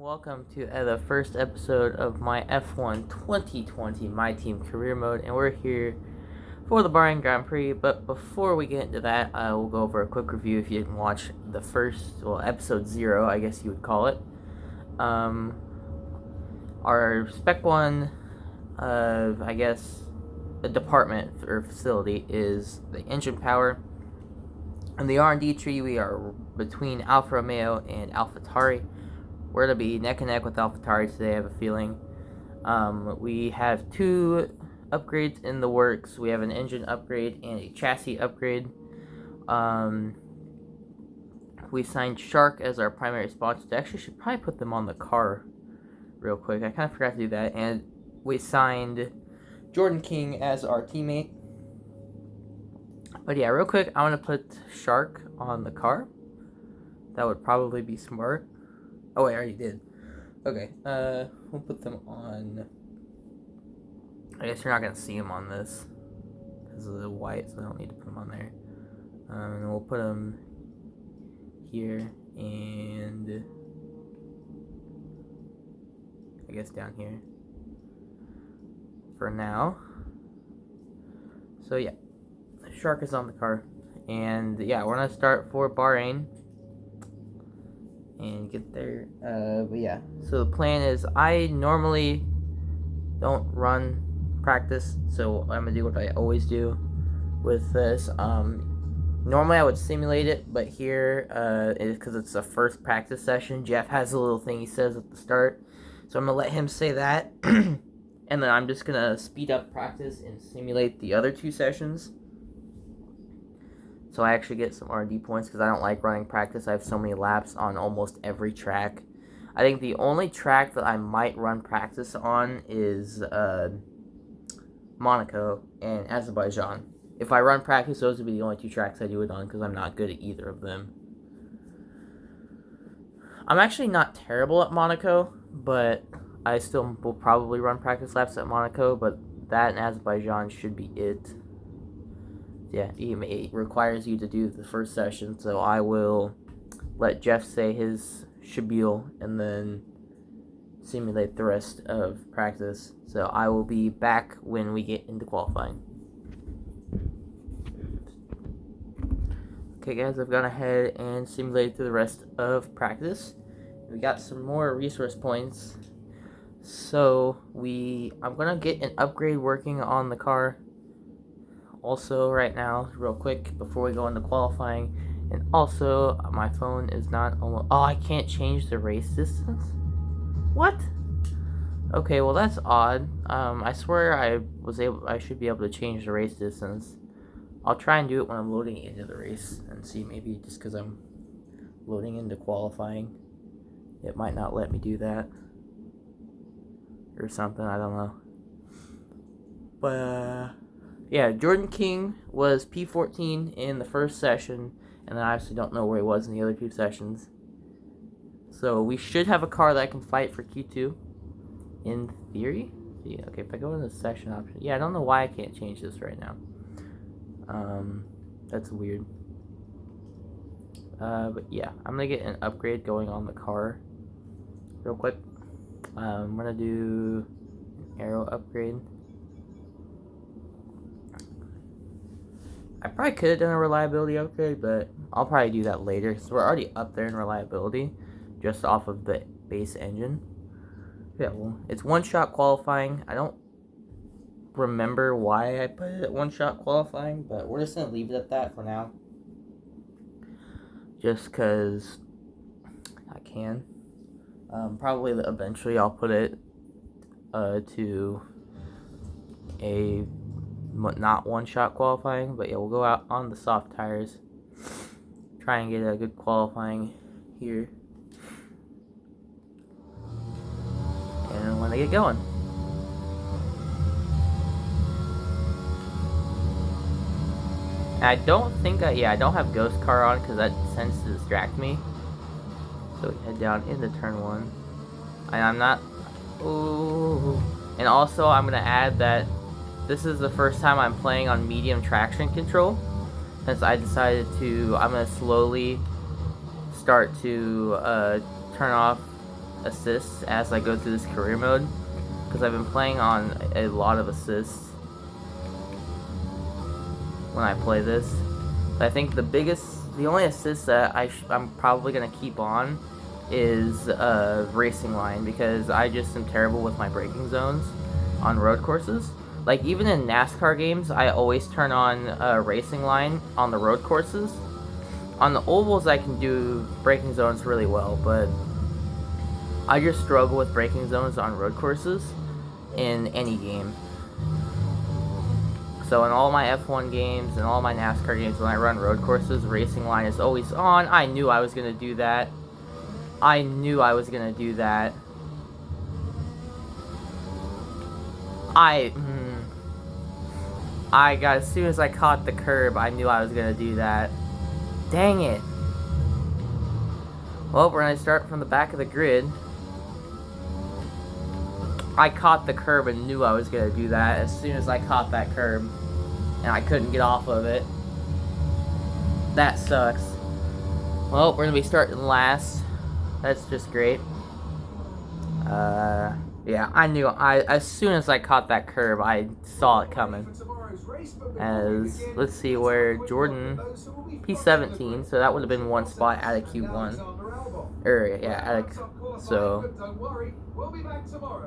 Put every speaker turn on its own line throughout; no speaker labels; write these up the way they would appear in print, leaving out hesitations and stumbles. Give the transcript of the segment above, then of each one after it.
welcome to the first episode of my F1 2020 My Team Career Mode, and we're here for the Bahrain Grand Prix. But before we get into that, I will go over a quick review if you didn't watch the episode 0, I guess you would call it. Our Spec 1, a department or facility is the engine power. In the R&D tree, we are between Alfa Romeo and AlphaTauri. We're going to be neck and neck with AlphaTauri today, I have a feeling. We have 2 upgrades in the works. We have an engine upgrade and a chassis upgrade. We signed Shark as our primary sponsor. I actually should probably put them on the car real quick. I kind of forgot to do that. And we signed Jordan King as our teammate. But yeah, real quick, I want to put Shark on the car. That would probably be smart. Oh, wait, I already did. Okay, we'll put them on. I guess you're not going to see them on this because of the white, so I don't need to put them on there. And we'll put them here and I guess down here for now. So yeah, Shark is on the car, and yeah, we're gonna start for Bahrain and get there. But yeah, so the plan is I normally don't run practice, so I'm gonna do what I always do with this. Normally I would simulate it, but here, because it's the first practice session, Jeff has a little thing he says at the start, so I'm gonna let him say that, and then I'm just gonna speed up practice and simulate the other 2 sessions. So I actually get some R&D points because I don't like running practice. I have so many laps on almost every track. I think the only track that I might run practice on is Monaco and Azerbaijan. If I run practice, those would be the only 2 tracks I do it on because I'm not good at either of them. I'm actually not terrible at Monaco, but I still will probably run practice laps at Monaco, but that and Azerbaijan should be it. Yeah, it requires you to do the first session, so I will let Jeff say his spiel and then simulate the rest of practice. So I will be back when we get into qualifying. Okay guys, I've gone ahead and simulated through the rest of practice. We got some more resource points. So I'm gonna get an upgrade working on the car also right now, real quick, before we go into qualifying. And also, my phone is not almost... Oh, I can't change the race distance? What? Okay, well that's odd. I swear I should be able to change the race distance. I'll try and do it when I'm loading into the race and see, maybe just because I'm loading into qualifying, it might not let me do that. Or something, I don't know. But, yeah, Jordan King was P14 in the first session, and I obviously don't know where he was in the other 2 sessions. So we should have a car that can fight for Q2, in theory. Yeah, okay, if I go into the session option, yeah, I don't know why I can't change this right now. That's weird. But yeah, I'm gonna get an upgrade going on the car real quick. I'm gonna do an aero upgrade. I probably could have done a reliability upgrade, but I'll probably do that later. So we're already up there in reliability, just off of the base engine. Yeah, well, it's 1-shot qualifying. I don't remember why I put it at 1-shot qualifying, but we're just going to leave it at that for now. Just because I can. Probably eventually I'll put it to a not 1-shot qualifying, but yeah, we'll go out on the soft tires, try and get a good qualifying here, and when I get going. And I don't think I don't have Ghost Car on because that tends to distract me. So we head down into turn 1, and I'm not. Ooh, and also I'm gonna add that this is the first time I'm playing on medium traction control, since I decided I'm going to slowly start to turn off assists as I go through this career mode, because I've been playing on a lot of assists when I play this. But I think the only assist that I'm probably going to keep on is racing line, because I just am terrible with my braking zones on road courses. Like, even in NASCAR games, I always turn on racing line on the road courses. On the ovals, I can do braking zones really well, but I just struggle with braking zones on road courses in any game. So in all my F1 games and all my NASCAR games, when I run road courses, racing line is always on. I knew I was going to do that. I got, as soon as I caught the curb, I knew I was going to do that. Dang it. Well, we're going to start from the back of the grid. I caught the curb and knew I was going to do that as soon as I caught that curb. And I couldn't get off of it. That sucks. Well, we're going to be starting last. That's just great. Yeah, I knew. As soon as I caught that curb, I saw it coming. Let's see where Jordan, P17, so that would have been one spot out of Q1.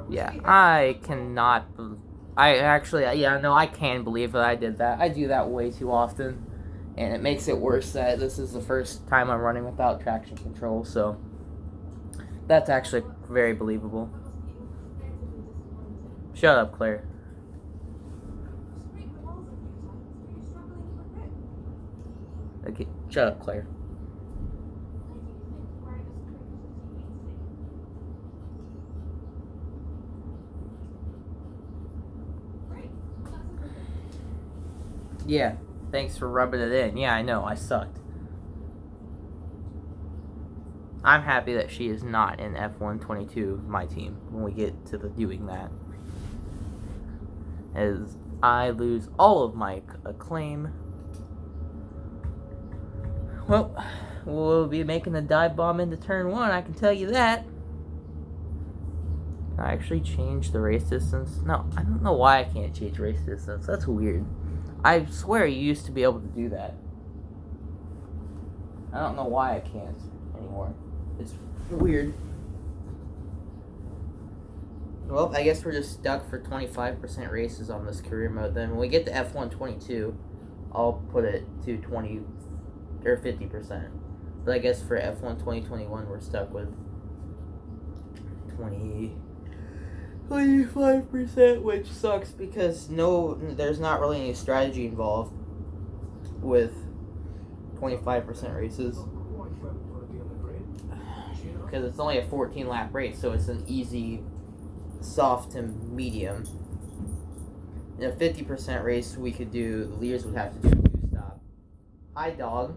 Yeah, I cannot. I can believe that I did that. I do that way too often, and it makes it worse that this is the first time I'm running without traction control, so that's actually very believable. Shut up, Claire. Okay, shut up, Claire. Yeah, thanks for rubbing it in. Yeah, I know, I sucked. I'm happy that she is not in F122, my team, when we get to the doing that. As I lose all of my acclaim. Well, we'll be making a dive bomb into turn 1, I can tell you that. Can I actually change the race distance? No, I don't know why I can't change race distance. That's weird. I swear you used to be able to do that. I don't know why I can't anymore. It's weird. Well, I guess we're just stuck for 25% races on this career mode. Then when we get to F122, I'll put it to 20 or 50%. But I guess for F1 2021, we're stuck with 25%, which sucks because there's not really any strategy involved with 25% races. Because it's only a 14-lap race, so it's an easy soft to medium. In a 50% race, we could do, the leaders would have to do a 2-stop. Hi, dog.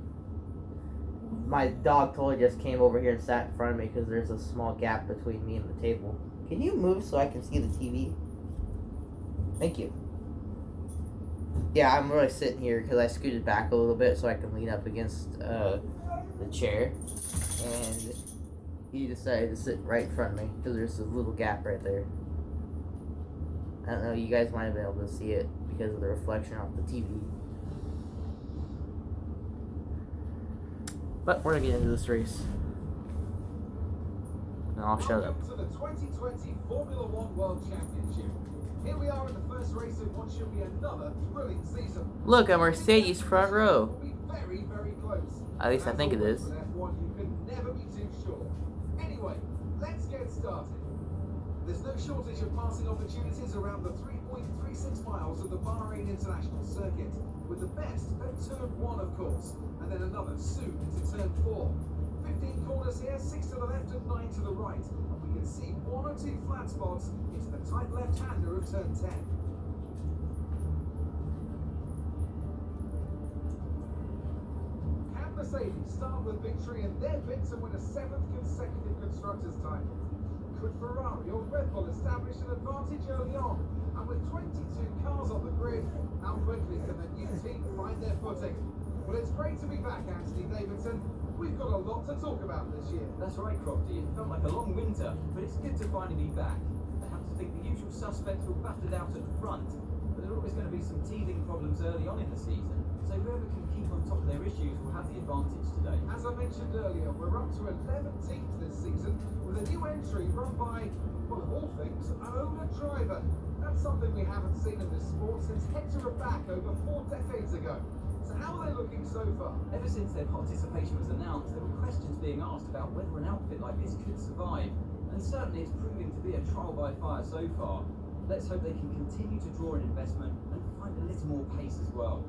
My dog totally just came over here and sat in front of me because there's a small gap between me and the table. Can you move so I can see the TV? Thank you. Yeah, I'm really sitting here because I scooted back a little bit so I can lean up against the chair. And he decided to sit right in front of me because there's a little gap right there. I don't know, you guys might have been able to see it because of the reflection off the TV. But we're gonna get into this race. And I'll shut up.
To the 2020 Formula One World Championship. Here we are in the first race of what should be another thrilling season.
Look, a Mercedes front row.
Will be very, very close.
At least I think it is.
With F1, you can never be too sure. Anyway, let's get started. There's no shortage of passing opportunities around the 3.36 miles of the Bahrain International Circuit, with the best at turn 1, of course, and then another soon into turn 4. 15 corners here, 6 to the left and 9 to the right, and we can see 1 or 2 flat spots into the tight left-hander of turn 10. Can Mercedes start with victory in their bid to win a 7th consecutive Constructors' title? Could Ferrari or Red Bull establish an advantage early on? And with 22 cars on the grid, how quickly can the new team find their footing? Well, it's great to be back, Anthony Davidson. We've got a lot to talk about this year.
That's right, Crofty. It felt like a long winter winter, but it's good to finally be back. I have to think the usual suspects were battered out at the front, but there are always going to be some teething problems early on in the season, so whoever can keep on top of their issues will have the advantage today.
As I mentioned earlier, we're up to 11 teams this season with a new entry run by, well, of all things, an owner driver. That's something we haven't seen in this sport since Hector back over 4 decades ago. So how are they looking so far?
Ever since their participation was announced, there were questions being asked about whether an outfit like this could survive, and certainly it's proving to be a trial by fire so far. Let's hope they can continue to draw an investment and find a little more pace as well.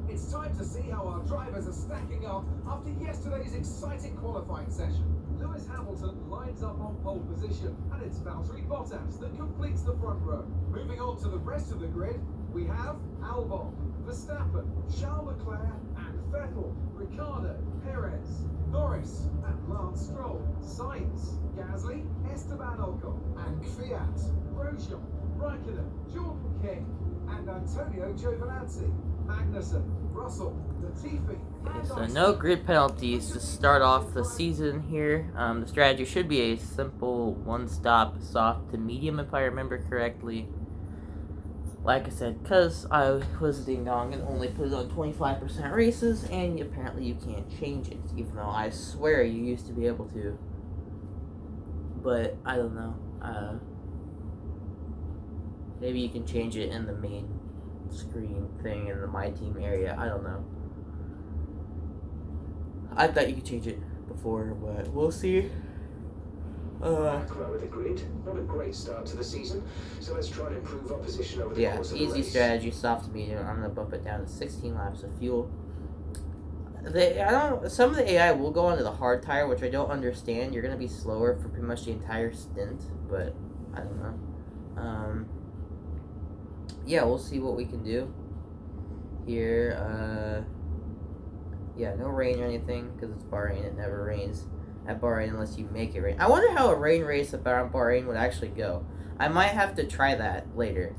It's time to see how our drivers are stacking up after yesterday's exciting qualifying session. Lewis Hamilton lines up on pole position, and it's Valtteri Bottas that completes the front row. Moving on to the rest of the grid, we have Albon, Verstappen, Charles Leclerc, and Vettel, Ricciardo, Perez, Norris, and Lance Stroll, Sainz, Gasly, Esteban Ocon, and Fiat, Grosjean, Raikkonen, Jordan King, and Antonio Giovinazzi, Magnussen, Russell, Latifi, and
So no grid penalties to start off the season here. The strategy should be a simple one-stop soft to medium if I remember correctly. Like I said, because I was ding dong and only put it on 25% races, and apparently you can't change it, even though I swear you used to be able to. But I don't know. Maybe you can change it in the main screen thing in the My Team area. I don't know. I thought you could change it before, but we'll see.
Back row of the grid, not a great start to the season, so let's try and improve our position over the course of the
easy
race.
strategy, soft to medium. I'm gonna bump it down to 16 laps of fuel. Some of the AI will go onto the hard tire, which I don't understand. You're gonna be slower for pretty much the entire stint, but I don't know. Yeah, we'll see what we can do here. Yeah, no rain or anything because it's Bahrain. It never rains at Bahrain unless you make it rain. I wonder how a rain race about Bahrain would actually go. I might have to try that later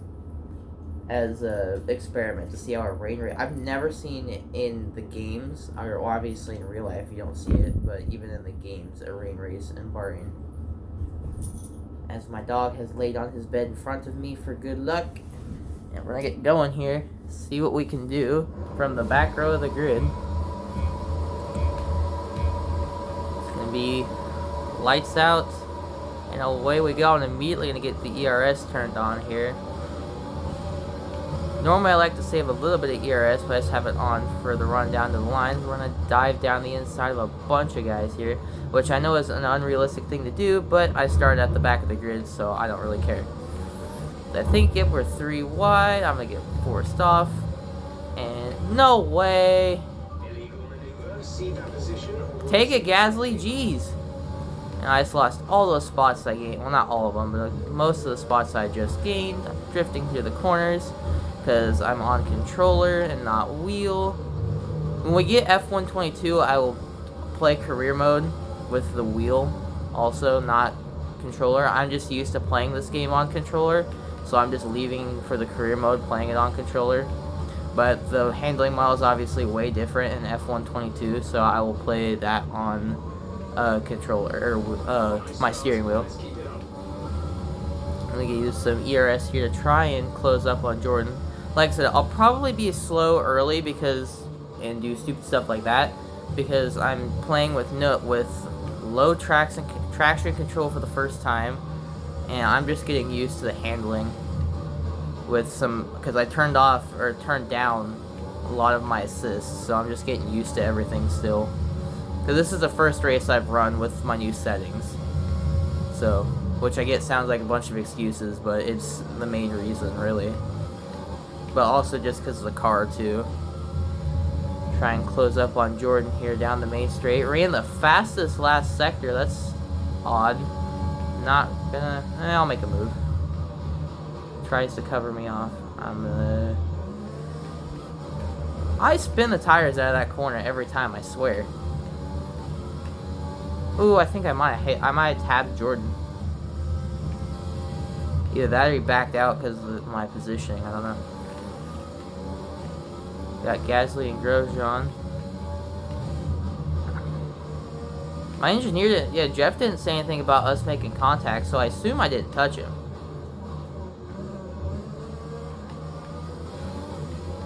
as a experiment to see how a rain race. I've never seen it in the games, or obviously in real life you don't see it, but even in the games, a rain race in Bahrain. As my dog has laid on his bed in front of me for good luck, and we're gonna get going here. See what we can do from the back row of the grid. Be lights out, and away we go. And immediately gonna get the ERS turned on here. Normally I like to save a little bit of ERS, but I just have it on for the run down to the lines. We're gonna dive down the inside of a bunch of guys here, which I know is an unrealistic thing to do, but I started at the back of the grid, so I don't really care. I think if we're 3 wide, I'm gonna get forced off, and no way. Take it, Gasly, jeez. And I just lost all those spots I gained. Well, not all of them, but most of the spots I just gained. I'm drifting through the corners because I'm on controller and not wheel. When we get F122, I will play career mode with the wheel also, not controller. I'm just used to playing this game on controller, so I'm just leaving for the career mode, playing it on controller. But the handling model is obviously way different in F122, so I will play that on controller, or my steering wheel. I'm going to use some ERS here to try and close up on Jordan. Like I said, I'll probably be slow early and do stupid stuff like that, because I'm playing with low traction control for the first time, and I'm just getting used to the handling. Because I turned down a lot of my assists, so I'm just getting used to everything still. Because this is the first race I've run with my new settings, so, which I get sounds like a bunch of excuses, but it's the main reason, really. But also just because of the car, too. Try and close up on Jordan here down the main straight. Ran the fastest last sector, that's odd. Not gonna, I'll make a move. Tries to cover me off. I spin the tires out of that corner every time, I swear. Ooh, I think I might have tabbed Jordan. Either that or he backed out because of my positioning, I don't know. Got Gasly and Grosjean. My engineer didn't, yeah, Jeff didn't say anything about us making contact, so I assume I didn't touch him.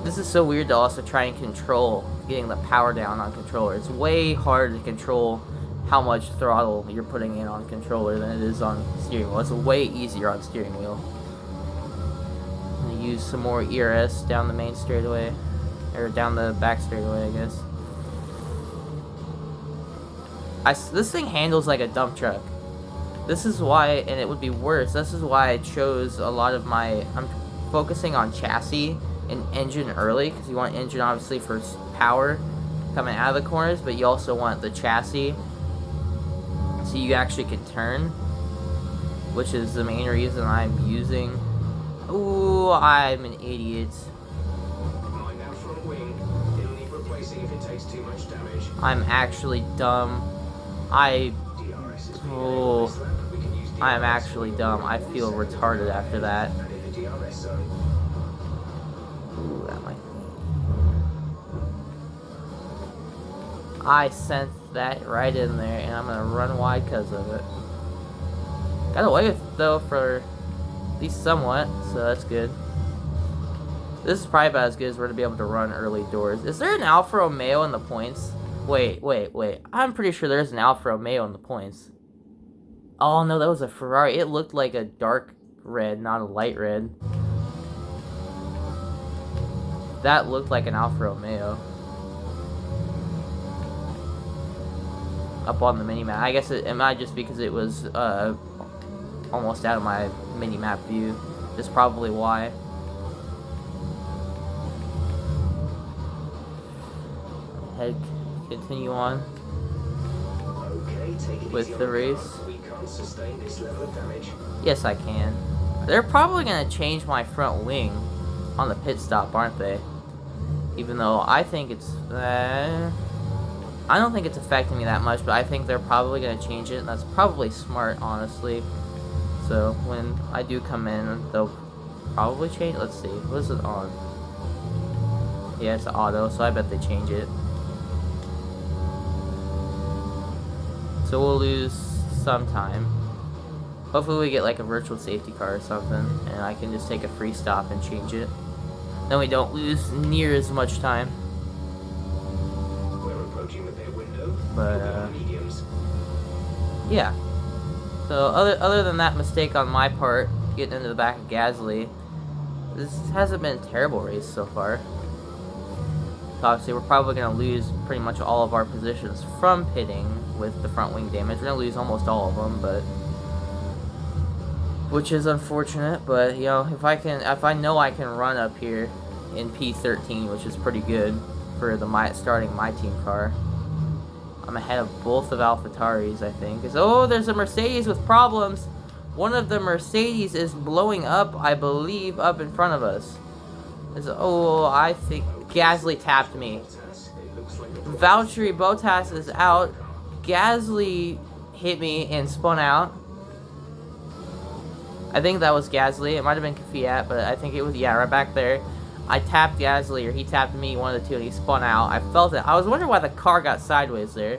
This is so weird to also try and control getting the power down on controller. It's way harder to control how much throttle you're putting in on controller than it is on steering wheel. It's way easier on steering wheel. I'm gonna use some more ERS down the main straightaway, or down the back straightaway, I guess. This thing handles like a dump truck. This is why, and it would be worse, this is why I chose a lot of my, I'm focusing on chassis and engine early, because you want engine obviously for power coming out of the corners, but you also want the chassis so you actually can turn, which is the main reason I'm using. Ooh, I'm an idiot.
Mind that front wing. It'll need replacing if it takes too much damage.
I'm actually dumb.
DRS is being
Oh,
this lap. We can use
I am
DRS
actually dumb. I feel retarded after that.
and in the DRS zone.
Ooh, that might. I sent that right in there, and I'm gonna run wide because of it. Got away with it though for at least somewhat, so that's good. This is probably about as good as we're gonna be able to run early doors. Is there an Alfa Romeo in the points? Wait. I'm pretty sure there's an Alfa Romeo in the points. Oh no, that was a Ferrari. It looked like a dark red, not a light red. That looked like an Alfa Romeo. Up on the mini-map. I guess it might just because it was almost out of my mini-map view. That's probably why. Head continue on
Okay, take it
with
easy
the
on
race.
car. We can't sustain this level of damage.
Yes, I can. They're probably gonna change my front wing on the pit stop, aren't they? Even though I think it's I don't think it's affecting me that much, but I think they're probably gonna change it, and that's probably smart, honestly. So when I do come in, they'll probably change. Let's see, what is it on? Yeah, it's auto, so I bet they change it. So we'll lose some time. Hopefully we get like a virtual safety car or something, and I can just take a free stop and change it. Then we don't lose near as much time.
We're approaching the pit window.
But
Mediums.
yeah. So other than that mistake on my part, getting into the back of Gasly, this hasn't been a terrible race so far. Obviously, we're probably going to lose pretty much all of our positions from pitting with the front wing damage. We're going to lose almost all of them, but which is unfortunate. But you know, if I know I can run up here in P13, which is pretty good for starting my team car. I'm ahead of both of AlphaTauris, I think. Oh, there's a Mercedes with problems. One of the Mercedes is blowing up, I believe, up in front of us. Oh, I think Gasly tapped me. Valtteri Bottas is out. Gasly hit me and spun out. I think that was Gasly. It might have been Kvyat, but I think it was, yeah, right back there. I tapped Gasly, or he tapped me, one of the two, and he spun out. I felt it. I was wondering why the car got sideways there.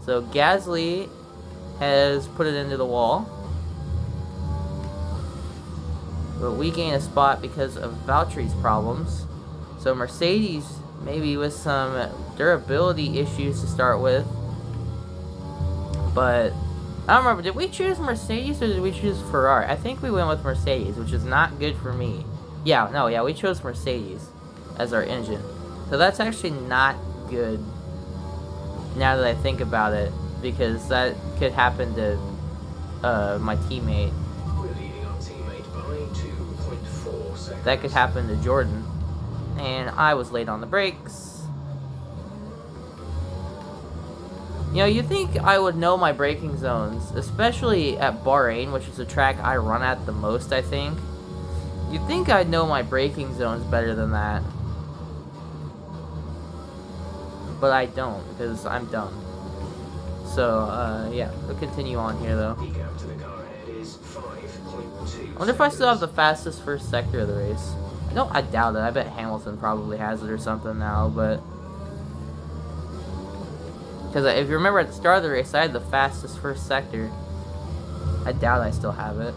So Gasly has put it into the wall. But we gain a spot because of Valtteri's problems. So Mercedes, maybe with some durability issues to start with. But I don't remember, did we choose Mercedes or did we choose Ferrari? I think we went with Mercedes, which is not good for me. Yeah, we chose Mercedes as our engine. So that's actually not good now that I think about it, because that could happen to my teammate.
We're leading our teammate by 2.4 seconds.
That could happen to Jordan. And I was late on the brakes. You know, you'd think I would know my braking zones, especially at Bahrain, which is the track I run at the most, I think. You'd think I'd know my braking zones better than that. But I don't, because I'm dumb. So, yeah, we'll continue on here, though.
The gap to the car ahead is 5.2.
I wonder if I still have the fastest first sector of the race. I doubt it. I bet Hamilton probably has it or something now, but Because if you remember at the start of the race, I had the fastest first sector. I doubt I still have it.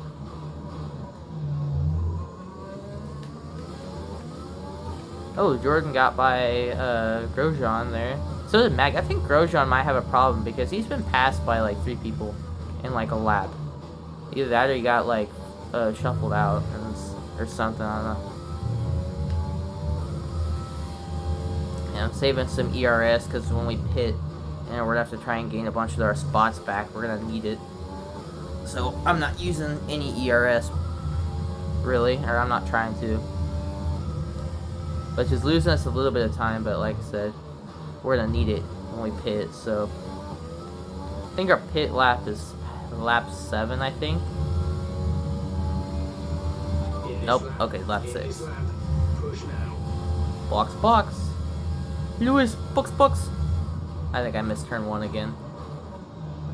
Oh, Jordan got by Grosjean there. So did Mag. I think Grosjean might have a problem because he's been passed by like 3 people in like a lap. Either that or he got like shuffled out or something. I don't know. And I'm saving some ERS because when we pit, we're gonna have to try and gain a bunch of our spots back. We're gonna need it. So I'm not using any ERS really, or I'm not trying to. Which is losing us a little bit of time, but like I said, we're gonna need it when we pit. So I think our pit lap is lap 7, I think. Nope. Okay, lap 6. Box. Lewis, box. I think I missed turn 1 again.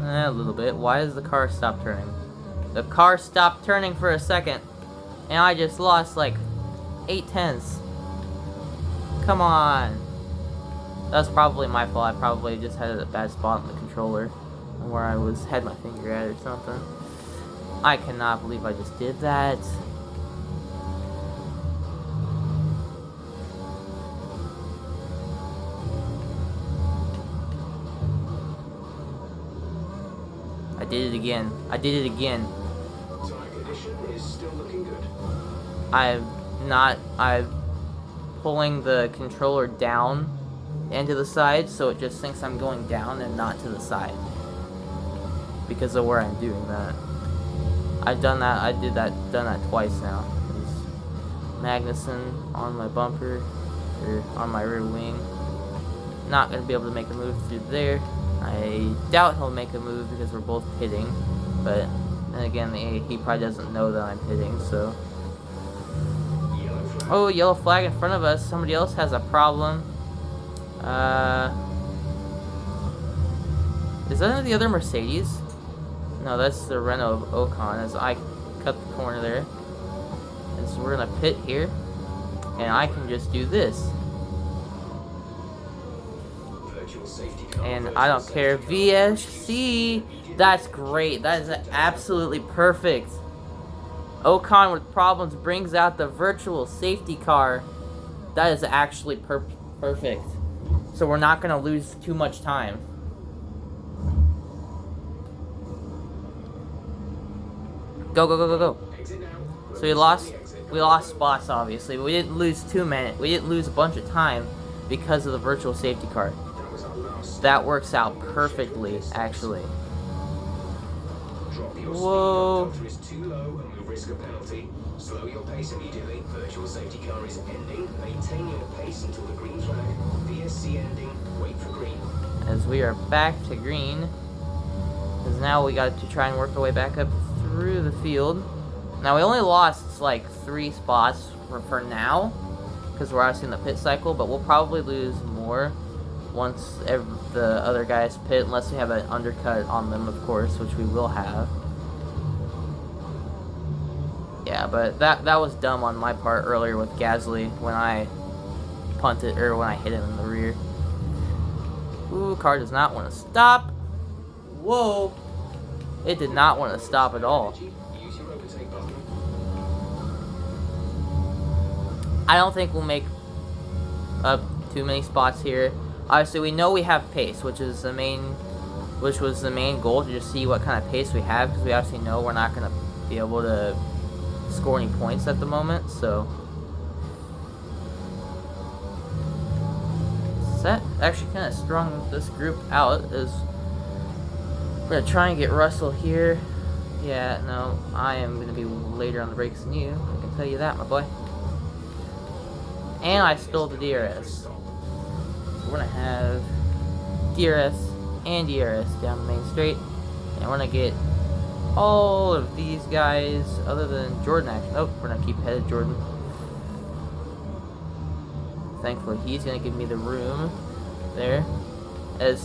A little bit. Why does the car stop turning? The car stopped turning for a second, and I just lost like 8/10. Come on. That's probably my fault. I probably just had a bad spot on the controller where I had my finger at it or something. I cannot believe I just did that. I did it again.
Tire condition is still looking good.
I'm pulling the controller down and to the side, so it just thinks I'm going down and not to the side because of where I'm doing that. Done that twice now. Magnussen on my bumper, or on my rear wing. Not gonna be able to make a move through there. I doubt he'll make a move because we're both pitting, but then again, he probably doesn't know that I'm pitting, so. Oh, yellow flag in front of us. Somebody else has a problem. Is that the other Mercedes? No, that's the Renault of Ocon, as I cut the corner there. And so we're gonna pit here, and I can just do this. And I don't care. VSC! That's great. That is absolutely perfect. Ocon with problems brings out the virtual safety car. That is actually perfect. So we're not going to lose too much time. Go. So we lost spots, obviously, but we didn't lose 2 minutes. We didn't lose a bunch of time because of the virtual safety car. That works out perfectly, actually. Whoa.
Risk a penalty. Slow your pace immediately. Virtual safety car is ending. Maintain your pace until the green flag. VSC ending. Wait for green.
As we are back to green, because now we got to try and work our way back up through the field. Now we only lost like 3 spots for now, because we're obviously in the pit cycle, but we'll probably lose more once the other guys pit, unless we have an undercut on them, of course, which we will have. Yeah, but that was dumb on my part earlier with Gasly when I punted, or when I hit him in the rear. Ooh, car does not want to stop. Whoa. It did not want to stop at all. I don't think we'll make up too many spots here. Obviously, we know we have pace, which was the main goal, to just see what kind of pace we have, because we obviously know we're not going to be able to score any points at the moment, so. That actually kind of strung this group out, as we're going to try and get Russell here. Yeah, no, I am going to be later on the brakes than you, I can tell you that, my boy. And I stole the DRS. So we're going to have DRS and DRS down the main straight, and we're going to get all of these guys, other than Jordan, actually. Nope, we're going to keep headed Jordan. Thankfully, he's going to give me the room there, as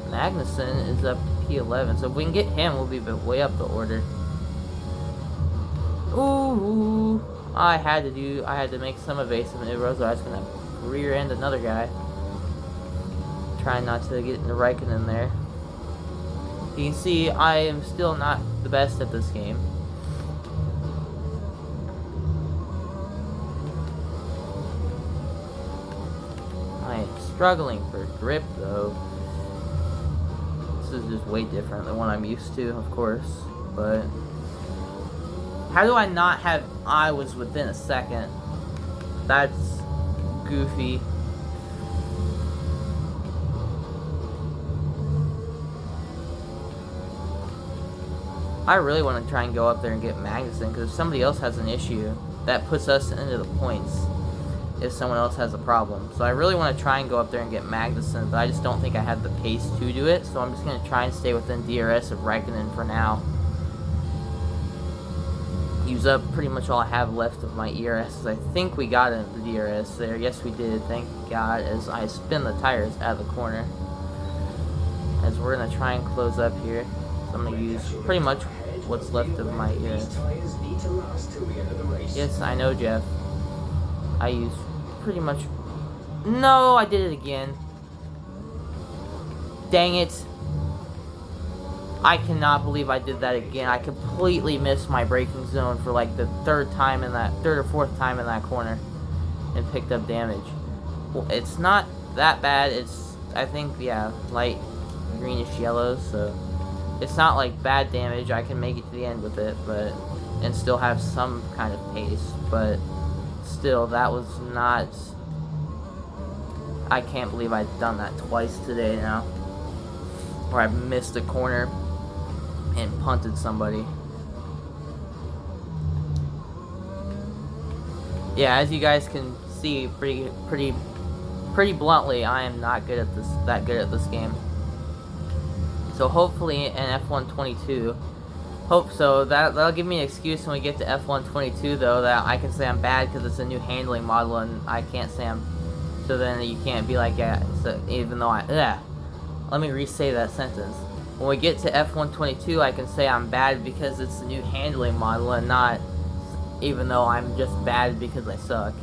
Magnussen is up to P11. So if we can get him, we'll be way up the order. Ooh, I had to make some evasive maneuvers, or I was going to rear end another guy. trying not to get into Raikkonen there. You can see I am still not the best at this game. I am struggling for grip though. This is just way different than what I'm used to, of course. But how do I not have I was within a second? That's goofy. I really want to try and go up there and get Magnussen, because if somebody else has an issue, that puts us into the points if someone else has a problem. So I really want to try and go up there and get Magnussen, but I just don't think I have the pace to do it, so I'm just going to try and stay within DRS of Raikkonen for now. Use up pretty much all I have left of my ERS. I think we got into the DRS there. Yes, we did. Thank God, as I spin the tires out of the corner. As we're going to try and close up here. So I'm going to use pretty much what's left of my ERS. Yes, I know, Jeff. I use pretty much... No, I did it again. Dang it. I cannot believe I did that again. I completely missed my braking zone for like the third or fourth time in that corner and picked up damage. Well, it's not that bad. It's, I think, yeah, light greenish yellow, so it's not like bad damage. I can make it to the end with it, but and still have some kind of pace, but still, that was not... I can't believe I've done that twice today now, where I missed a corner and punted somebody. Yeah, as you guys can see, pretty bluntly, I am not good at this game. So hopefully in F1 22, hope so. That'll give me an excuse when we get to F1 22 though, that I can say I'm bad because it's a new handling model and I can't say I'm. So then you can't be like, yeah. So even though let me re-say that sentence. When we get to F1 22, I can say I'm bad because it's a new handling model and not even though I'm just bad because I suck.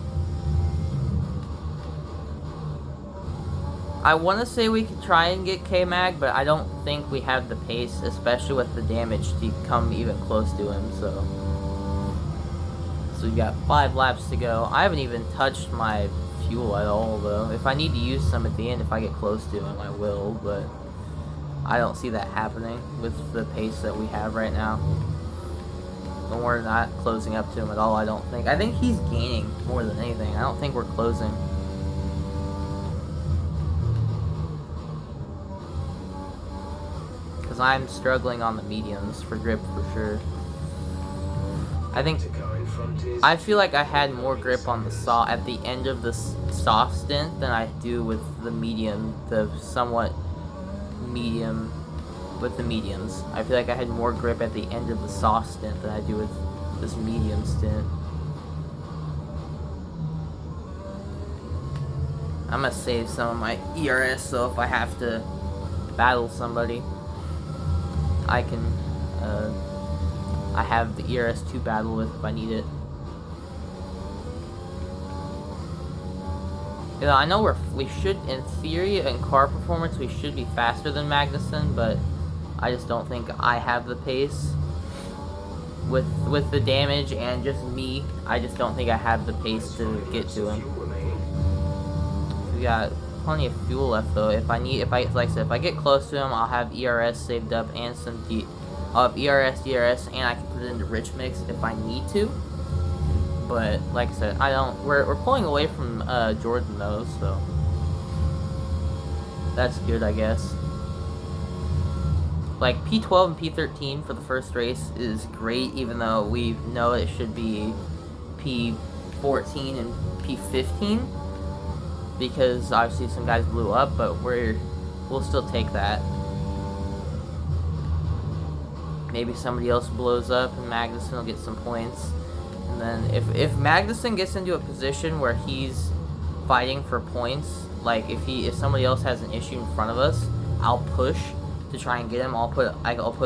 I want to say we could try and get K-Mag, but I don't think we have the pace, especially with the damage, to come even close to him, so we got 5 laps to go. I haven't even touched my fuel at all, though. If I need to use some at the end, if I get close to him, I will, but I don't see that happening with the pace that we have right now. And we're not closing up to him at all, I don't think. I think he's gaining more than anything. I don't think we're closing. Because I'm struggling on the mediums for grip for sure. I feel like I had more grip on the at the end of the soft stint than I do with the medium, the somewhat medium with the mediums. I feel like I had more grip at the end of the soft stint than I do with this medium stint. I'm gonna save some of my ERS, so if I have to battle somebody, I can, I have the ERS to battle with if I need it. You know, I know we should, in theory, in car performance, we should be faster than Magnussen, but I just don't think I have the pace. With the damage and just me, I just don't think I have the pace to get to him. We got plenty of fuel left though. Like I said, if I get close to him, I'll have ERS saved up and I'll have ERS, DRS, and I can put it into rich mix if I need to. But like I said, I don't. We're pulling away from Jordan though, so that's good, I guess. Like P12 and P13 for the first race is great, even though we know it should be P14 and P15. Because obviously some guys blew up, but we'll still take that. Maybe somebody else blows up and Magnussen will get some points. And then if Magnussen gets into a position where he's fighting for points, like if somebody else has an issue in front of us, I'll push to try and get him. I'll put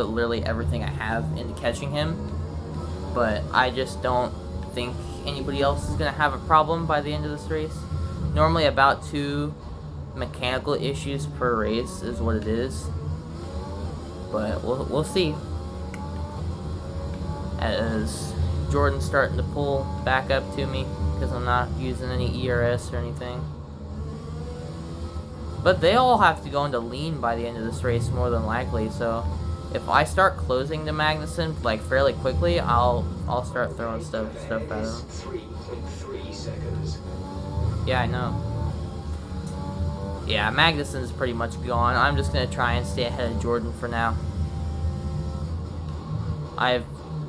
literally everything I have into catching him. But I just don't think anybody else is gonna have a problem by the end of this race. Normally about 2 mechanical issues per race is what it is. But we'll see. As Jordan's starting to pull back up to me because I'm not using any ERS or anything. But they all have to go into lean by the end of this race more than likely, so if I start closing the Magnuson like fairly quickly, I'll start throwing stuff at him.
3.3 seconds.
Yeah, I know. Yeah, Magnuson's pretty much gone. I'm just gonna try and stay ahead of Jordan for now.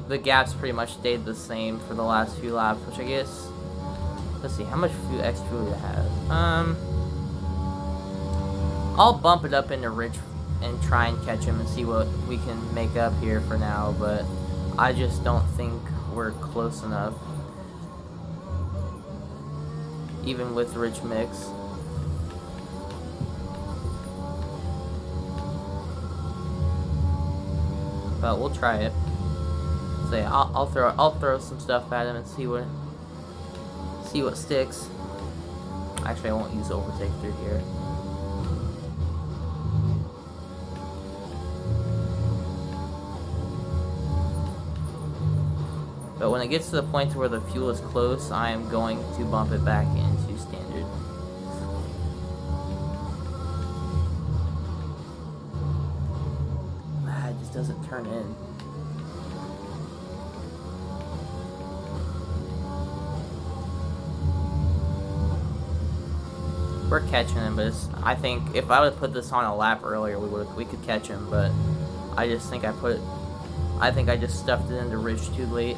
The gap's pretty much stayed the same for the last few laps, which I guess, let's see, how much extra fuel do I have? I'll bump it up into Rich and try and catch him and see what we can make up here for now, but I just don't think we're close enough, even with Rich mix. But we'll try it. Say I'll throw some stuff at him and see what sticks. Actually, I won't use overtake through here. But when it gets to the point where the fuel is close, I am going to bump it back into standard. It just doesn't turn in. We're catching him, but I think if I would have put this on a lap earlier, we could catch him. But I just think I think I just stuffed it into Rich too late.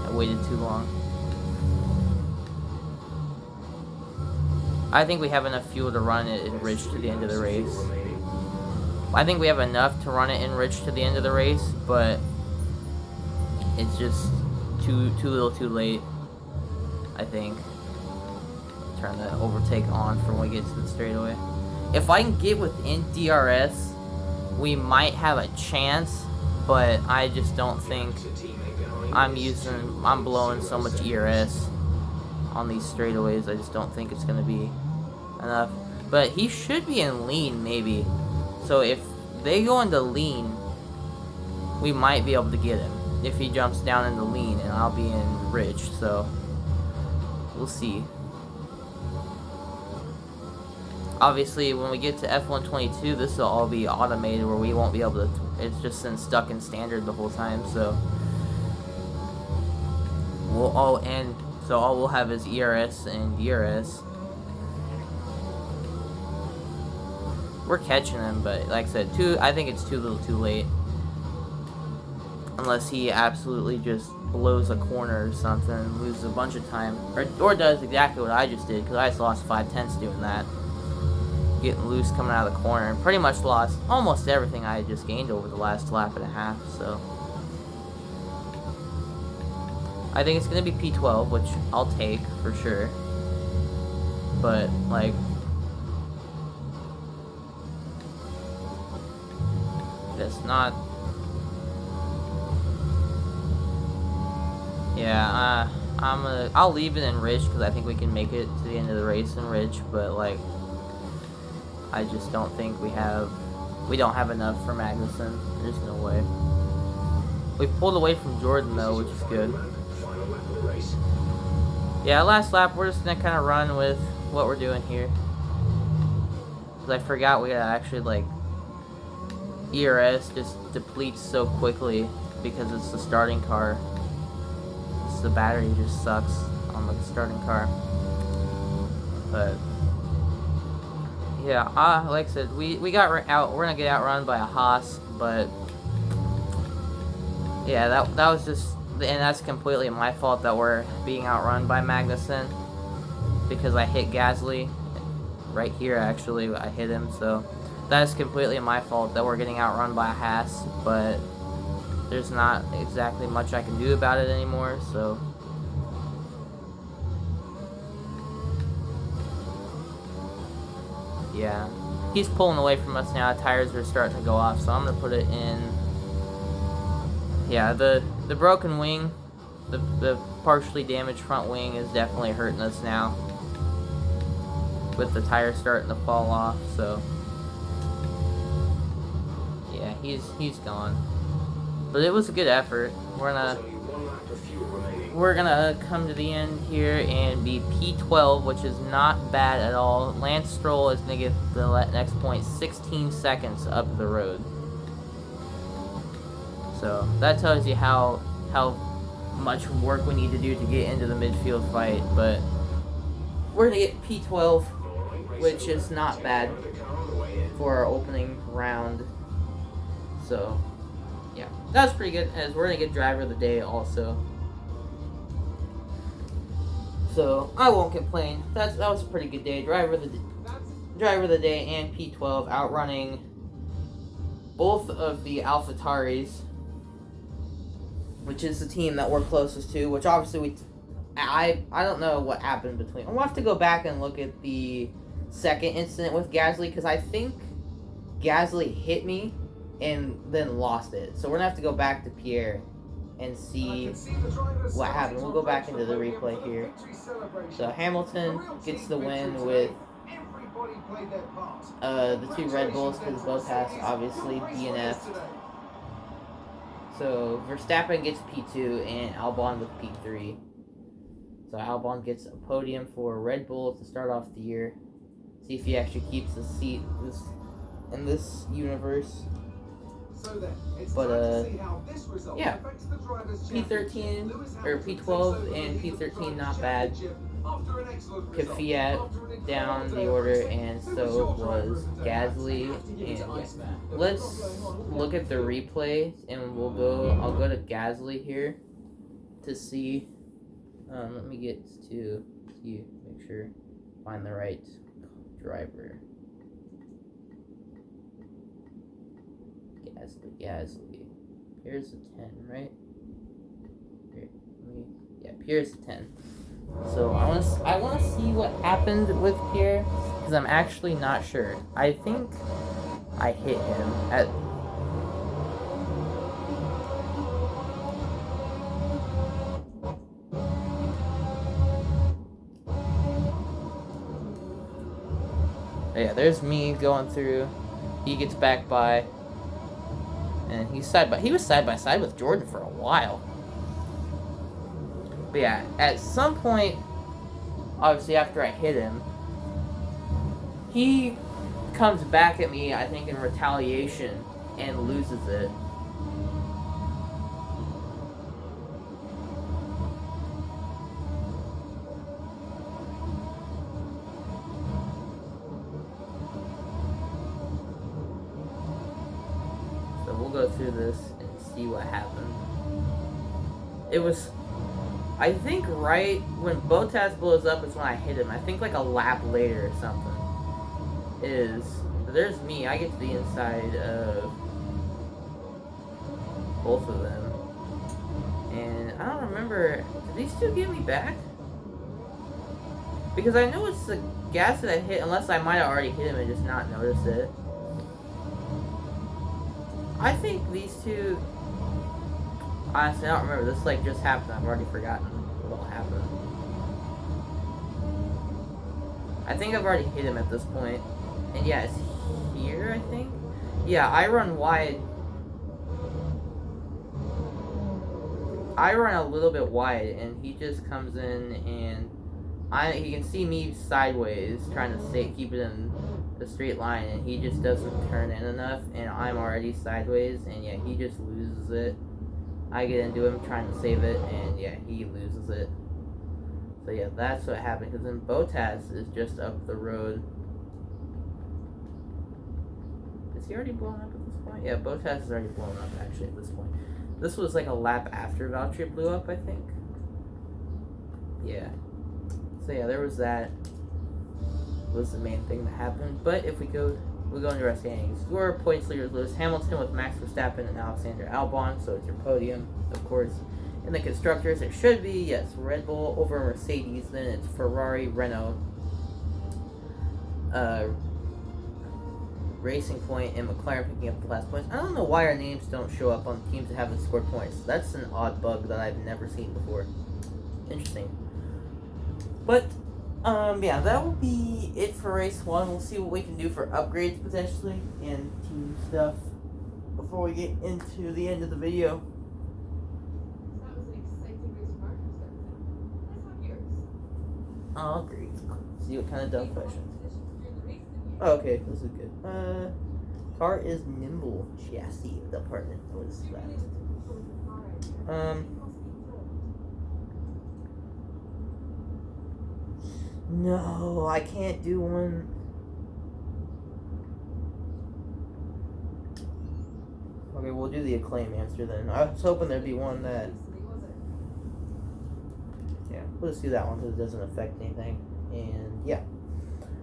I waited too long. I think we have enough fuel to run it in Rich to the end of the race. I think we have enough to run it in Rich to the end of the race, but it's just too little too late, I think. Turn the overtake on for when we get to the straightaway. If I can get within DRS, we might have a chance, but I just don't think I'm blowing so much ERS on these straightaways. I just don't think it's gonna be enough. But he should be in lean maybe. So if they go into lean, we might be able to get him if he jumps down into lean, and I'll be in Rich. So we'll see. Obviously, when we get to F122, this will all be automated where we won't be able to, it's just been stuck in standard the whole time, so all we'll have is ERS and DRS. We're catching him, but like I said, I think it's too little too late. Unless he absolutely just blows a corner or something and loses a bunch of time. Or does exactly what I just did, because I just lost 5/10 doing that. Getting loose coming out of the corner, and pretty much lost almost everything I had just gained over the last lap and a half, so I think it's going to be P12, which I'll take for sure, but like, that's not, yeah, I'll leave it in Rich, because I think we can make it to the end of the race in Rich, but like, I just don't think we don't have enough for Magnuson. There's no way. We pulled away from Jordan though, which is good. Yeah, last lap, we're just gonna kind of run with what we're doing here. Because I forgot we gotta actually, like, ERS just depletes so quickly because it's the starting car. The battery just sucks on the starting car. But yeah, like I said, we got out. We're gonna get outrun by a Haas, but yeah, that was just, and that's completely my fault that we're being outrun by Magnuson, because I hit Gasly right here. Actually, I hit him, so that is completely my fault that we're getting outrun by a Haas. But there's not exactly much I can do about it anymore. So. Yeah, he's pulling away from us now. Tires are starting to go off, so I'm gonna put it in. Yeah, the broken wing, the partially damaged front wing is definitely hurting us now. with the tire starting to fall off. So yeah, he's gone. But it was a good effort. We're gonna come to the end here and be P12, which is not bad at all. Lance Stroll is gonna get the next point 16 seconds up the road. So that tells you how much work we need to do to get into the midfield fight. But we're gonna get P12, which is not bad for our opening round. So yeah, that's pretty good. As we're gonna get driver of the day also. So I won't complain. That was a pretty good day. Driver of the day and P12 outrunning both of the AlphaTauris, which is the team that we're closest to. Which obviously I don't know what happened between. We'll have to go back and look at the second incident with Gasly, because I think Gasly hit me and then lost it. So we're gonna have to go back to Pierre and see what happened. We'll go back into the replay here. So Hamilton gets the win with the two Red Bulls, because Bottas obviously DNF'd. So Verstappen gets P2 and Albon with P3. So Albon gets a podium for Red Bull to start off the year. See if he actually keeps the seat in this universe. But yeah, P13 or P12 and P13 not bad. Kvyat down the order, and so was Gasly. And yeah, let's look at the replay, and I'll go to Gasly here to see. Let me get to make sure find the right driver. Gasly. Here's the 10, right? Here, Pierre's the 10. So I wanna see what happened with Pierre, because I'm actually not sure. I think I hit him at. Yeah, there's me going through. He gets back by. And he was side by side with Jordan for a while. But yeah, at some point, obviously after I hit him, he comes back at me, I think in retaliation, and loses it. Go through this and see what happened. It was, I think, right when Bottas blows up is when I hit him. I think like a lap later or something. There's me. I get to the inside of both of them, and I don't remember. Did these two get me back? Because I know it's the gas that I hit, unless I might have already hit him and just not noticed it. I think these two. Honestly, I don't remember. This like just happened. I've already forgotten what all happened. I think I've already hit him at this point. And yeah, it's here, I think. Yeah, I run wide. I run a little bit wide, and he just comes in, and he can see me sideways, trying to keep it in the straight line, and he just doesn't turn in enough, and I'm already sideways, and yeah, he just loses it. I get into him trying to save it, and yeah, he loses it. So yeah, that's what happened, because then Bottas is just up the road. Is he already blown up at this point? Yeah, Bottas is already blown up, actually, at this point. This was like a lap after Valtteri blew up, I think. Yeah. So yeah, there was that. Was the main thing that happened. But if we'll go into our standings. Score points leaders: Lewis Hamilton with Max Verstappen and Alexander Albon. So it's your podium, of course. In the constructors, it should be, yes, Red Bull over Mercedes. Then it's Ferrari, Renault, Racing Point, and McLaren picking up the last points. I don't know why our names don't show up on teams that haven't scored points. That's an odd bug that I've never seen before. Interesting. But Yeah, that will be it for race 1. We'll see what we can do for upgrades potentially and team stuff before we get into the end of the video.
That was an exciting race for our perspective. Let's have yours.
Oh, great. See what kind of dumb questions.
Conditions during the race, didn't you?
Oh, okay, this is good. Car is nimble. Chassis department. What is
You
that?
really need to control the car out.
Um,
It must be throttled.
No, I can't do one. Okay, we'll do the acclaim answer then. I was hoping there'd be one that...
Recently, was it?
Yeah, we'll just do that one because it doesn't affect anything. And yeah.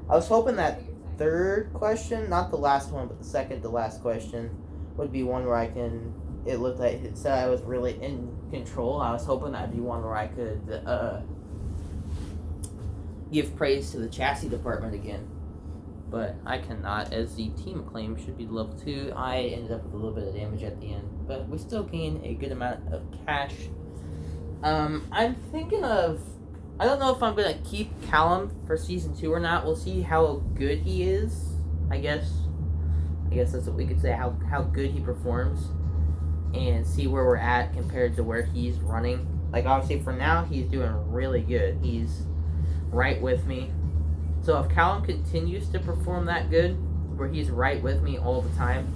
I was hoping that third question, not the last one, but the second to last question, would be one where I can... It looked like it said I was really in control. I was hoping that'd be one where I could give praise to the chassis department again. But I cannot, as the team acclaim should be level 2. I ended up with a little bit of damage at the end, but we still gain a good amount of cash. I'm thinking of... I don't know if I'm going to keep Callum for Season 2 or not. We'll see how good he is, I guess. I guess that's what we could say, how good he performs. And see where we're at compared to where he's running. Like, obviously, for now, he's doing really good. He's right with me. So if Callum continues to perform that good, where he's right with me all the time,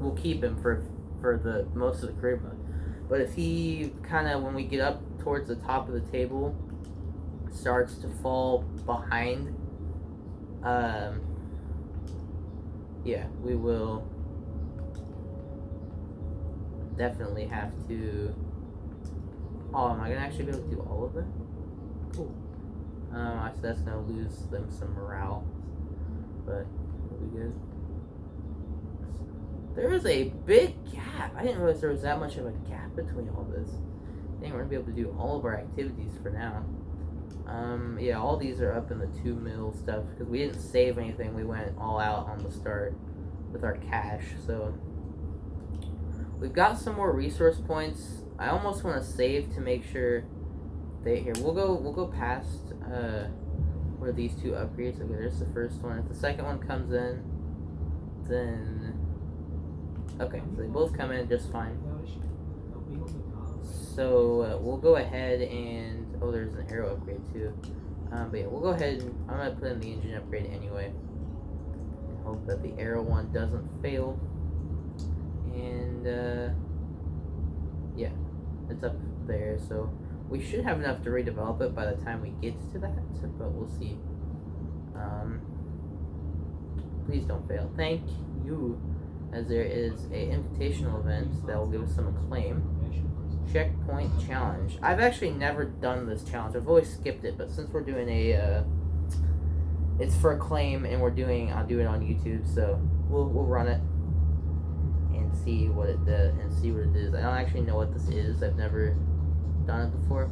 we'll keep him for the most of the career mode. But if he kind of, when we get up towards the top of the table, starts to fall behind, yeah, we will definitely have to... Oh, am I going to actually be able to do all of them? Cool. So that's going to lose them some morale, but it'll be good. There is a big gap. I didn't realize there was that much of a gap between all this. Dang, we're going to be able to do all of our activities for now. Yeah, all these are up in the 2 mil stuff, because we didn't save anything. We went all out on the start with our cash, so... We've got some more resource points. I almost want to save to make sure they... Here, we'll go past where these 2 upgrades. Okay, there's the first one. If the second one comes in, then... Okay, so they both come in just fine. So, we'll go ahead and... Oh, there's an aero upgrade too. But yeah, we'll go ahead and... I'm going to put in the engine upgrade anyway. And hope that the aero one doesn't fail. And, yeah, it's up there, so we should have enough to redevelop it by the time we get to that, but we'll see. Please don't fail. Thank you, as there is a invitational event that will give us some acclaim. Checkpoint challenge. I've actually never done this challenge. I've always skipped it, but since we're doing a, it's for acclaim, and I'll do it on YouTube, so we'll run it. And see what it does, and see what it is. I don't actually know what this is. I've never done it before.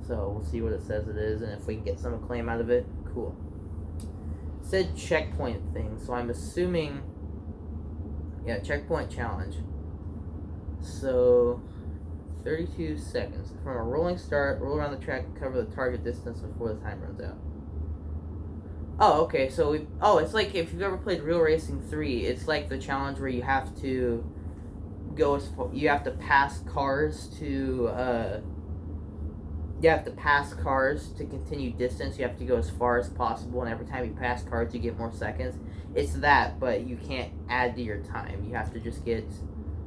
So we'll see what it says it is, and if we can get some acclaim out of it, cool. It said checkpoint thing, so I'm assuming, yeah, checkpoint challenge. So 32 seconds from a rolling start, roll around the track and cover the target distance before the time runs out. Oh, okay, so it's like if you've ever played Real Racing 3, it's like the challenge where you have to go as far, you have to pass cars to, continue distance. You have to go as far as possible, and every time you pass cars, you get more seconds. It's that, but you can't add to your time. You have to just get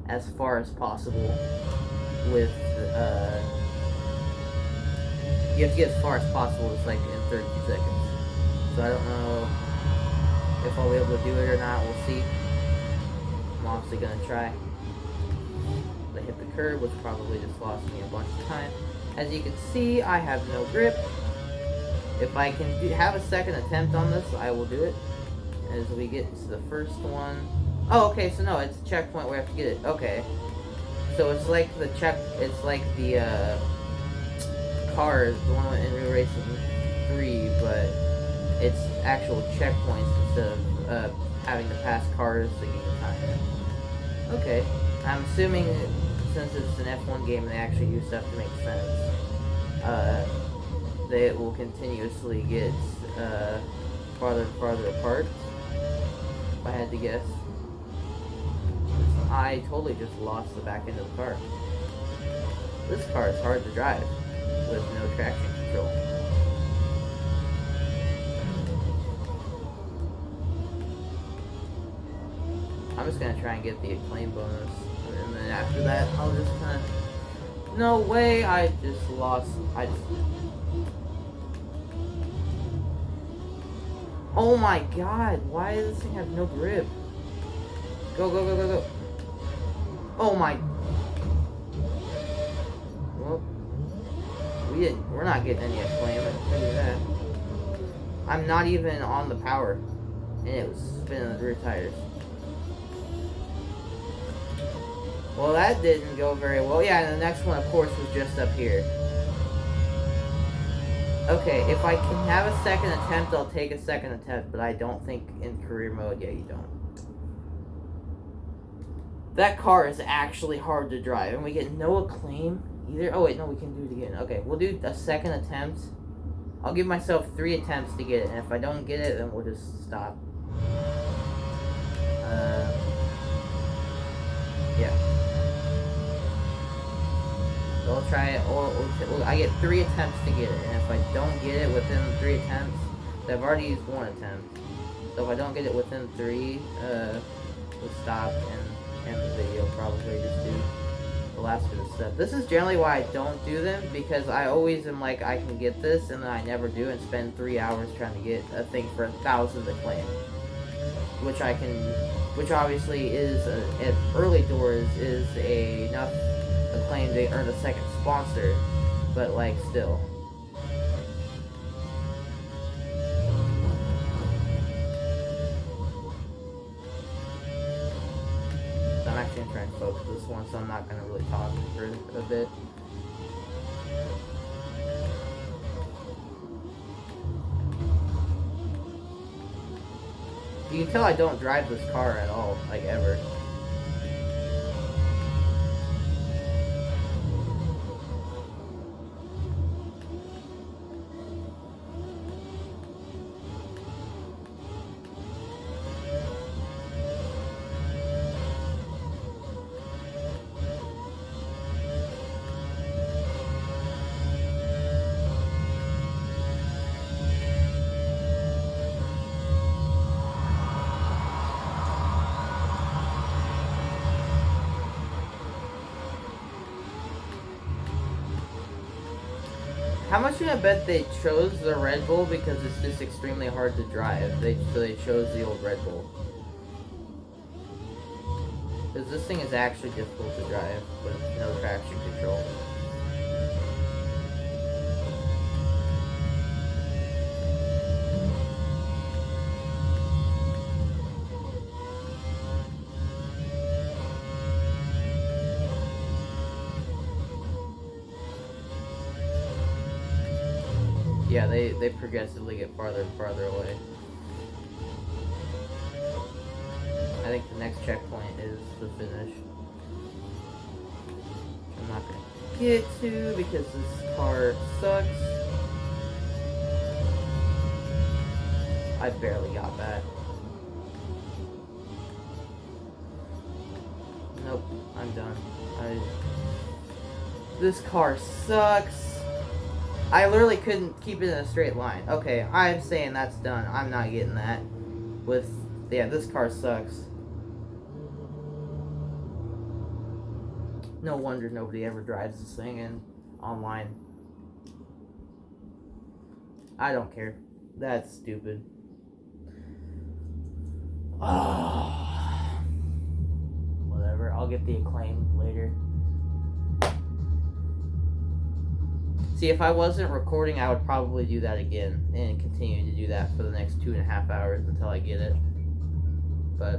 as far as possible with, you have to get as far as possible, it's like in 32 seconds. So I don't know if I'll be able to do it or not. We'll see. I'm obviously going to try. I hit the curb, which probably just lost me a bunch of time. As you can see, I have no grip. If I can have a second attempt on this, I will do it. As we get to the first one. Oh, okay, so no, it's a checkpoint where I have to get it. Okay. So it's like the cars, the one in Real Racing 3, but it's actual checkpoints instead of having to pass cars to gain time. Okay. I'm assuming since it's an F1 game, they actually use stuff to make sense. they will continuously get farther and farther apart. If I had to guess. I totally just lost the back end of the car. This car is hard to drive with no traction control. I'm just gonna try and get the acclaim bonus, and then after that, I'll just kind of. No way! I just lost. Oh my god! Why does this thing have no grip? Go go go go go! Oh my! Well, we're not getting any acclaim. I can tell you that. I'm not even on the power, and it was spinning the rear tires. Well, that didn't go very well. Yeah, and the next one, of course, was just up here. Okay, if I can have a second attempt, I'll take a second attempt, but I don't think in career mode, yeah, you don't. That car is actually hard to drive, and we get no acclaim either. Oh, wait, no, we can do it again. Okay, we'll do a second attempt. I'll give myself 3 attempts to get it, and if I don't get it, then we'll just stop. Yeah. So I'll try it, I get 3 attempts to get it, and if I don't get it within 3 attempts, I've already used 1 attempt. So if I don't get it within 3, we'll stop and end the video, probably just do the last bit of stuff. This is generally why I don't do them, because I always am like, I can get this, and then I never do, and spend 3 hours trying to get a thing for 1,000 acclaim. Which obviously is, at early doors, is enough acclaim to earn a second sponsor, but like still. So I'm actually gonna try and focus this one, so I'm not gonna really talk for a bit. You can tell I don't drive this car at all, like ever. How much do I bet they chose the Red Bull because it's just extremely hard to drive? So they chose the old Red Bull. Because this thing is actually difficult to drive with no traction control. Yeah, they progressively get farther and farther away. I think the next checkpoint is the finish. I'm not gonna get to because this car sucks. I barely got that. Nope, I'm done. This car sucks. I literally couldn't keep it in a straight line. Okay, I'm saying that's done. I'm not getting that. Yeah, this car sucks. No wonder nobody ever drives this thing in online. I don't care. That's stupid. Whatever, I'll get the acclaim later. See, if I wasn't recording, I would probably do that again and continue to do that for the next 2.5 hours until I get it. But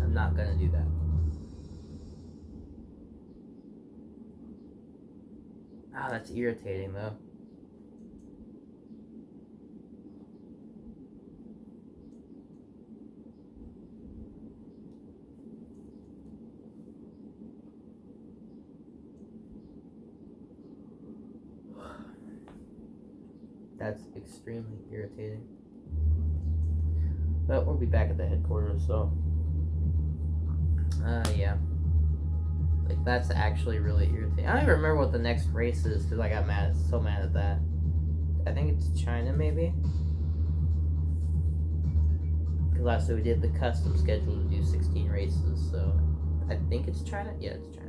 I'm not gonna do that. Ah, that's irritating though. That's extremely irritating. But we'll be back at the headquarters, so yeah. Like, that's actually really irritating. I don't even remember what the next race is because I got so mad at that. I think it's China, maybe? Because last week we did the custom schedule to do 16 races, so I think it's China? Yeah, it's China.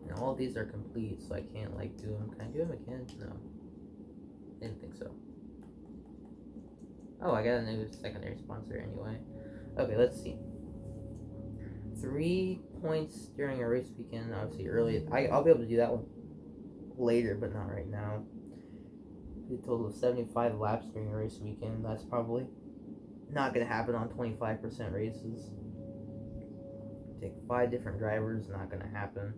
And all of these are complete, so I can't, like, do them. Can I do them again? No. I didn't think so. Oh, I got a new secondary sponsor anyway. Okay, let's see. 3 points during a race weekend, obviously early. I'll be able to do that one later, but not right now. A total of 75 laps during a race weekend. That's probably not going to happen on 25% races. Take 5 different drivers, not going to happen.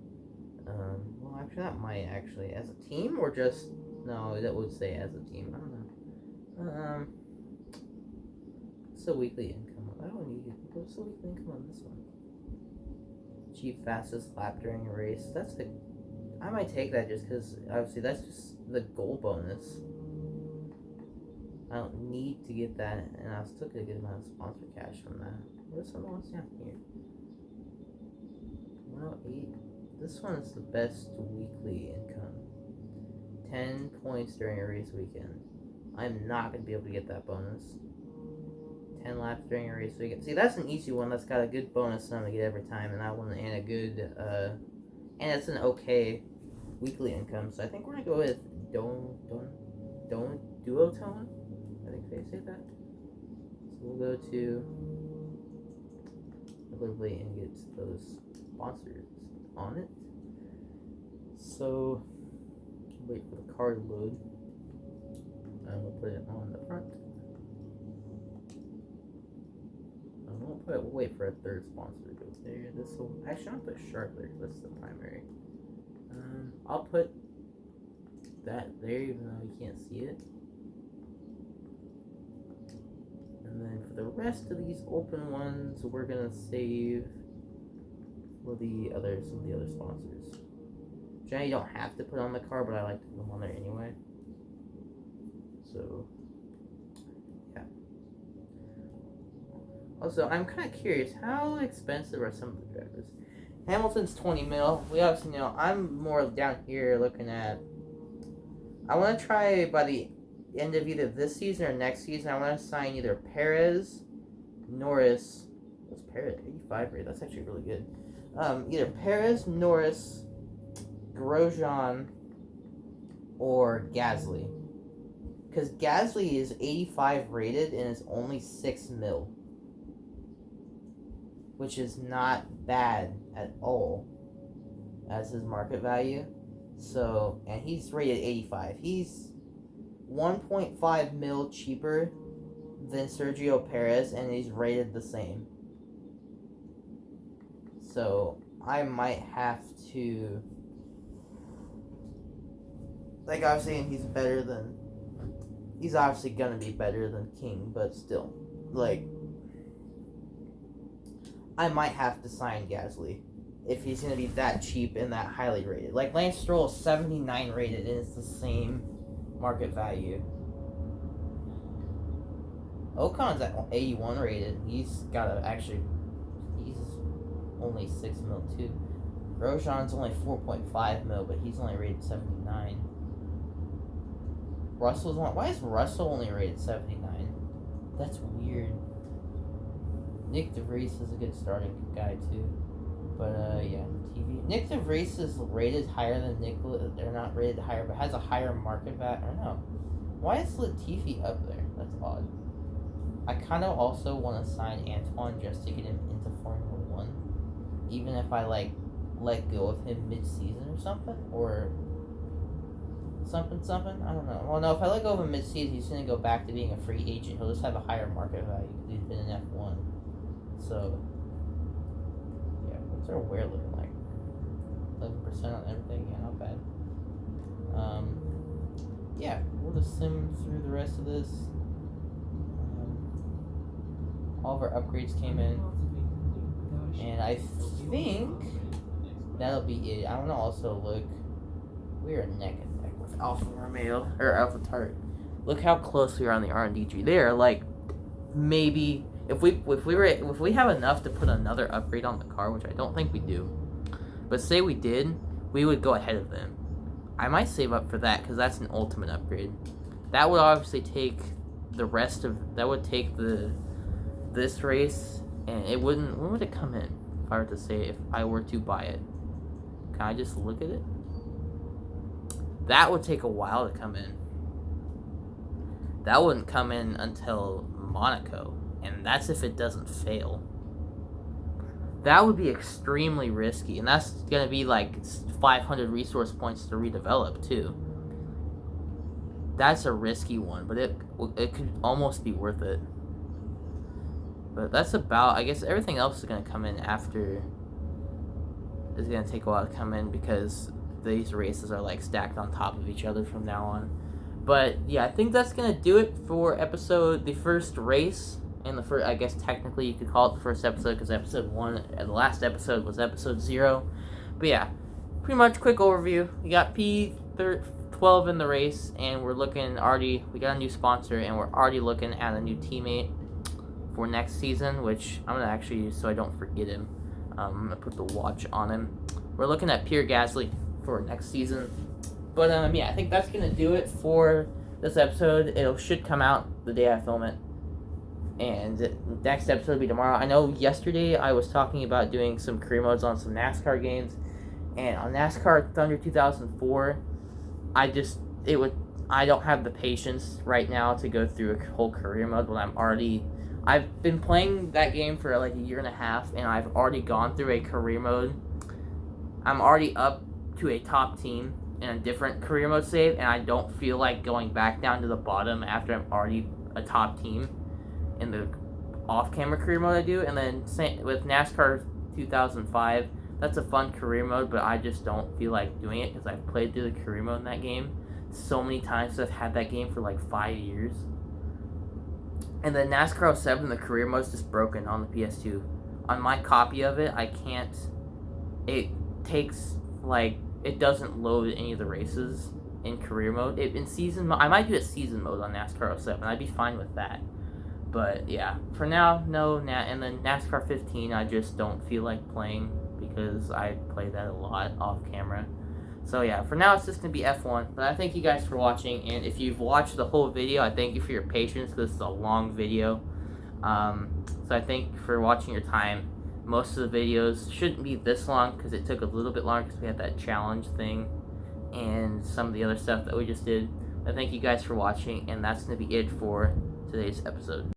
Well, actually, that might actually. As a team or just. No, that would say as a team. I don't know. What's the weekly income? I don't need it. What's the weekly income on this one? Achieve fastest lap during a race. That's the. I might take that just because, obviously, that's just the goal bonus. I don't need to get that, and I still get a good amount of sponsor cash from that. What's the ones down here? 108. This one's the best weekly income. 10 points during a race weekend. I'm not going to be able to get that bonus. 10 laps during a race weekend. See, that's an easy one. That's got a good bonus that I'm going to get every time, and that one, and a good, and it's an okay weekly income. So I think we're going to go with Duotone. I think they say that. So we'll go to Delivery and get those sponsors on it. So wait for the car to load. And we'll put it on the front. We'll wait for a third sponsor to go there. This will actually I'll put Sharp there because that's the primary. I'll put that there even though you can't see it. And then for the rest of these open ones, we're gonna save for the other sponsors. Which I don't have to put on the car, but I like to put them on there anyway. So yeah. Also, I'm kind of curious, how expensive are some of the drivers? Hamilton's 20 mil. We obviously know. I'm more down here looking at. I want to try by the end of either this season or next season. I want to sign either Perez, Norris. What's Perez? 85 rate. That's actually really good. Either Perez, Norris, Grosjean, or Gasly. Because Gasly is 85 rated and is only 6 mil. Which is not bad at all as his market value. So, and he's rated 85. He's 1.5 mil cheaper than Sergio Perez, and he's rated the same. So, I might have to. Like I was saying, he's obviously gonna be better than King, but still. Like, I might have to sign Gasly if he's going to be that cheap and that highly rated. Like, Lance Stroll is 79 rated and it's the same market value. Ocon's at 81 rated. He's only 6 mil too. Grosjean's only 4.5 mil, but he's only rated 79. Why is Russell only rated 79? That's weird. Nick DeVries is a good starting guy too, but yeah, TV. Nick DeVries is rated higher than Nicholas. They're not rated higher, but has a higher market value. I don't know. Why is Latifi up there? That's odd. I kind of also want to sign Antoine just to get him into Formula One, even if I like let go of him mid-season or something, or something. I don't know. Well, no, if I let go of him mid-season, he's gonna go back to being a free agent. He'll just have a higher market value because he's been in F1. So, yeah, what's our wear looking like? 11% on everything, yeah, not bad. Yeah, we'll just sim through the rest of this. All of our upgrades came in, and I think that'll be it. I want to also look. We are neck and neck with Alfa Romeo or Alpha Tart. Look how close we are on the R&D tree. They are like maybe if we have enough to put another upgrade on the car, which I don't think we do, but say we did, we would go ahead of them. I might save up for that because that's an ultimate upgrade. That would obviously take the rest of that would take this race, and it wouldn't. When would it come in? If I were to say if I were to buy it, can I just look at it? That would take a while to come in. That wouldn't come in until Monaco, and that's if it doesn't fail. That would be extremely risky, and that's going to be like 500 resource points to redevelop, too. That's a risky one, but it could almost be worth it. But that's about, I guess everything else is going to come in after. It's going to take a while to come in because these races are like stacked on top of each other from now on. But yeah, I think that's going to do it for the first race. And the first, I guess technically you could call it the first episode because episode 1, the last episode was episode 0. But yeah, pretty much quick overview. We got P12 in the race, and we got a new sponsor, and we're already looking at a new teammate for next season, which I'm going to actually use so I don't forget him. I'm going to put the watch on him. We're looking at Pierre Gasly for next season. But yeah, I think that's going to do it for this episode. It should come out the day I film it. And the next episode will be tomorrow. I know yesterday I was talking about doing some career modes on some NASCAR games. And on NASCAR Thunder 2004, I don't have the patience right now to go through a whole career mode when I've been playing that game for like a year and a half, and I've already gone through a career mode. I'm already up to a top team in a different career mode save, and I don't feel like going back down to the bottom after I'm already a top team in the off-camera career mode I do. And then with NASCAR 2005, that's a fun career mode, but I just don't feel like doing it because I've played through the career mode in that game so many times. I've had that game for like 5 years. And then NASCAR 07, the career mode's just broken on the PS2. On my copy of it, I can't. It takes it doesn't load any of the races in career mode. In season mode, I might do a season mode on NASCAR 07. I'd be fine with that. But yeah, for now, no. And then NASCAR 15, I just don't feel like playing because I play that a lot off camera. So yeah, for now it's just going to be F1. But I thank you guys for watching, and if you've watched the whole video, I thank you for your patience because it's a long video. So I thank you for watching your time. Most of the videos shouldn't be this long because it took a little bit longer because we had that challenge thing and some of the other stuff that we just did. I thank you guys for watching, and that's going to be it for today's episode.